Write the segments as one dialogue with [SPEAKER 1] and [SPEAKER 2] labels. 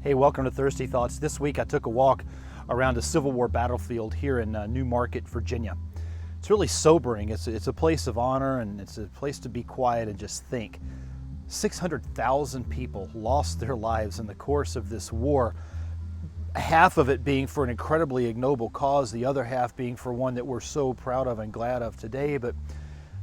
[SPEAKER 1] Hey, welcome to Thirsty Thoughts. This week I took a walk around a Civil War battlefield here in New Market, Virginia. It's really sobering. It's a place of honor, and it's a place to be quiet and just think. 600,000 people lost their lives in the course of this war, half of it being for an incredibly ignoble cause, the other half being for one that we're so proud of and glad of today. But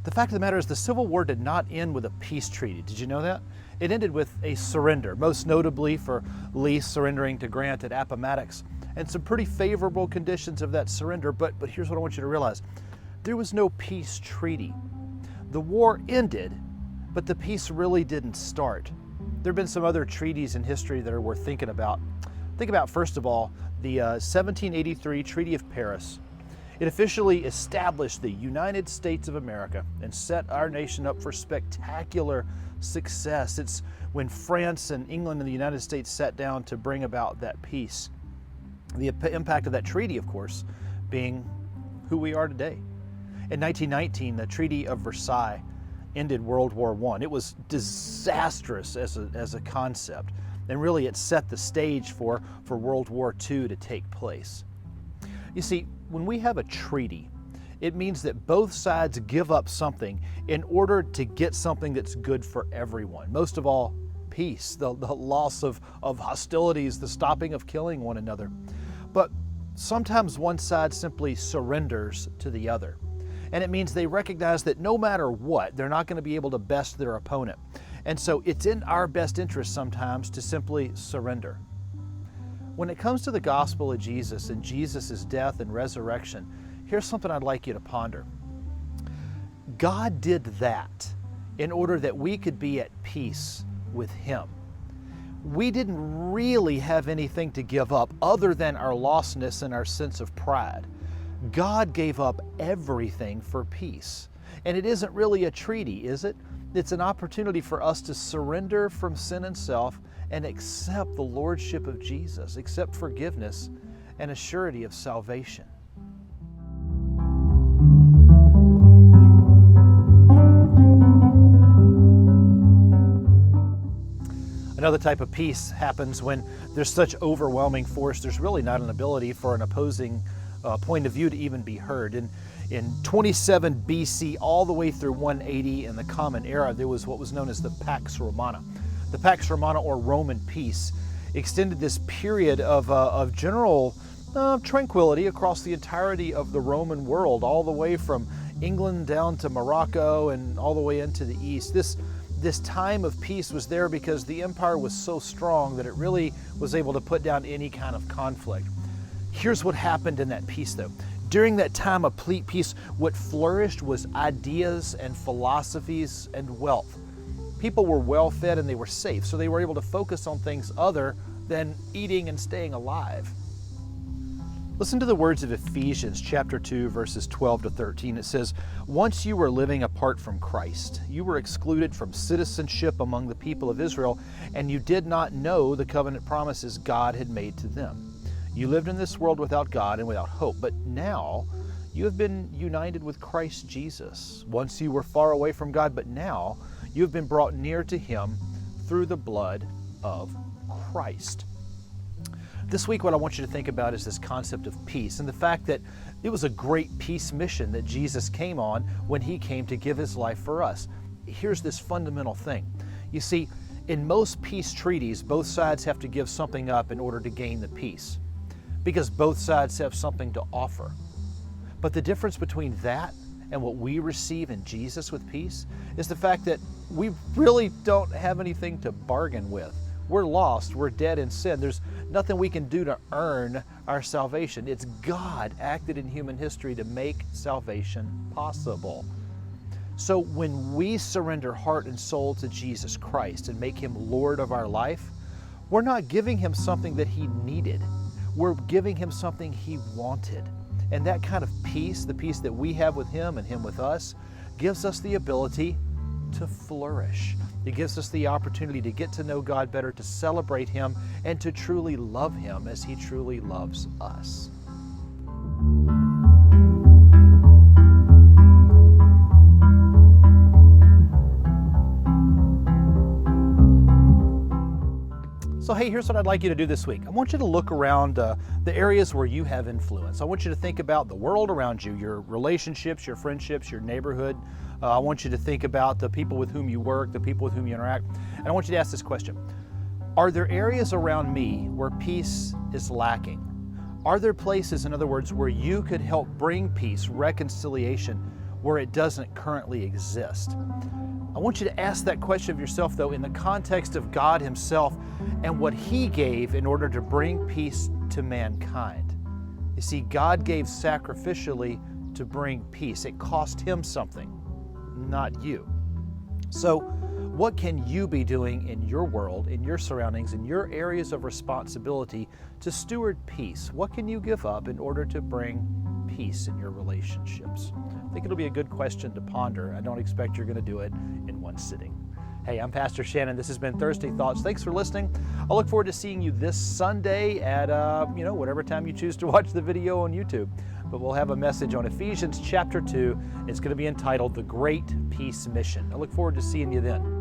[SPEAKER 1] the fact of the matter is the Civil War did not end with a peace treaty. Did you know that? It ended with a surrender, most notably for Lee surrendering to Grant at Appomattox, and some pretty favorable conditions of that surrender. But here's what I want you to realize. There was no peace treaty. The war ended, but the peace really didn't start. There have been some other treaties in history that are worth thinking about. Think about, first of all, the 1783 Treaty of Paris. It officially established the United States of America and set our nation up for spectacular success. It's when France and England and the United States sat down to bring about that peace. The impact of that treaty, of course, being who we are today. In 1919, the Treaty of Versailles ended World War I. It was disastrous as a concept, and really it set the stage for World War II to take place. You see, when we have a treaty, it means that both sides give up something in order to get something that's good for everyone. Most of all, peace, the loss of hostilities, the stopping of killing one another. But sometimes one side simply surrenders to the other. And it means they recognize that no matter what, they're not going to be able to best their opponent. And so it's in our best interest sometimes to simply surrender. When it comes to the gospel of Jesus and Jesus' death and resurrection, here's something I'd like you to ponder. God did that in order that we could be at peace with Him. We didn't really have anything to give up other than our lostness and our sense of pride. God gave up everything for peace. And it isn't really a treaty, is it? It's an opportunity for us to surrender from sin and self and accept the lordship of Jesus, accept forgiveness and a surety of salvation. Another type of peace happens when there's such overwhelming force, there's really not an ability for an opposing point of view to even be heard. In 27 BC all the way through 180 in the Common Era, there was what was known as the Pax Romana. The Pax Romana, or Roman peace, extended this period of general tranquility across the entirety of the Roman world, all the way from England down to Morocco and all the way into the east. This time of peace was there because the empire was so strong that it really was able to put down any kind of conflict. Here's what happened in that peace, though. During that time of peace, what flourished was ideas and philosophies and wealth. People were well fed and they were safe, so they were able to focus on things other than eating and staying alive. Listen to the words of Ephesians chapter 2, verses 12 to 13. It says, "Once you were living apart from Christ, you were excluded from citizenship among the people of Israel, and you did not know the covenant promises God had made to them. You lived in this world without God and without hope, but now you have been united with Christ Jesus. Once you were far away from God, but now you have been brought near to Him through the blood of Christ." This week, what I want you to think about is this concept of peace and the fact that it was a great peace mission that Jesus came on when He came to give His life for us. Here's this fundamental thing. You see, in most peace treaties, both sides have to give something up in order to gain the peace, because both sides have something to offer. But the difference between that and what we receive in Jesus with peace is the fact that we really don't have anything to bargain with. We're lost, we're dead in sin. There's nothing we can do to earn our salvation. It's God acted in human history to make salvation possible. So when we surrender heart and soul to Jesus Christ and make Him Lord of our life, we're not giving Him something that He needed. We're giving Him something He wanted. And that kind of peace, the peace that we have with Him and Him with us, gives us the ability to flourish. It gives us the opportunity to get to know God better, to celebrate Him, and to truly love Him as He truly loves us. So hey, here's what I'd like you to do this week. I want you to look around the areas where you have influence. I want you to think about the world around you, your relationships, your friendships, your neighborhood. I want you to think about the people with whom you work, the people with whom you interact. And I want you to ask this question. Are there areas around me where peace is lacking? Are there places, in other words, where you could help bring peace, reconciliation, where it doesn't currently exist? I want you to ask that question of yourself, though, in the context of God Himself and what He gave in order to bring peace to mankind. You see, God gave sacrificially to bring peace. It cost Him something, not you. So, what can you be doing in your world, in your surroundings, in your areas of responsibility to steward peace? What can you give up in order to bring peace in your relationships? I think it'll be a good question to ponder. I don't expect you're going to do it in one sitting. Hey, I'm Pastor Shannon. This has been Thursday Thoughts. Thanks for listening. I look forward to seeing you this Sunday at whatever time you choose to watch the video on YouTube. But we'll have a message on Ephesians chapter 2. It's going to be entitled The Great Peace Mission. I look forward to seeing you then.